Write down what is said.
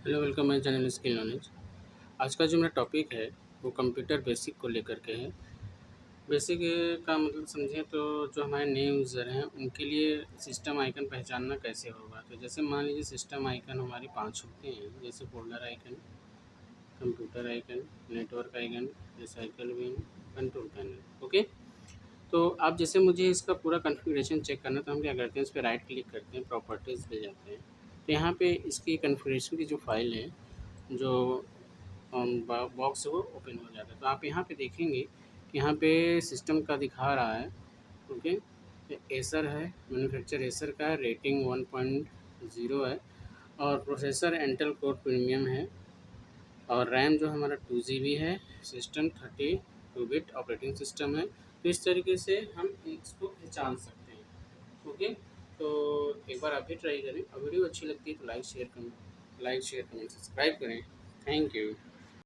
Hello, welcome my channel skill knowledge. आज का जो मेरा टॉपिक है वो कंप्यूटर बेसिक को लेकर के है। बेसिक का मतलब समझें तो जो हमारे नए यूज़र हैं उनके लिए सिस्टम आइकन पहचानना कैसे होगा। तो जैसे मान लीजिए सिस्टम आइकन हमारे 5 होते हैं, जैसे folder icon, computer icon, network icon, recycle bin, control panel. Okay. तो आप जैसे मुझे इसका पूरा कॉन्फ़िगरेशन चेक करना है तो हम क्या करते हैं, इस पे राइट क्लिक करते हैं, प्रॉपर्टीज़ पे जाते हैं। तो यहाँ पे इसकी कॉन्फ़िगरेशन की जो फ़ाइल है, जो बॉक्स है वो ओपन हो जाता है। तो आप यहाँ पे देखेंगे कि यहाँ पे सिस्टम का दिखा रहा है। ओके। एसर है, मैन्युफैक्चर एसर का है, रेटिंग 1.0 है और प्रोसेसर इंटेल कोर प्रीमियम है और रैम जो हमारा 2 GB है। सिस्टम 32 बिट ऑपरेटिंग सिस्टम है। तो इस तरीके से हम इसको पहचान सकते हैं। ओके। तो एक बार आप भी ट्राई करें और वीडियो अच्छी लगती है तो लाइक शेयर कमेंट सब्सक्राइब करें। Thank you.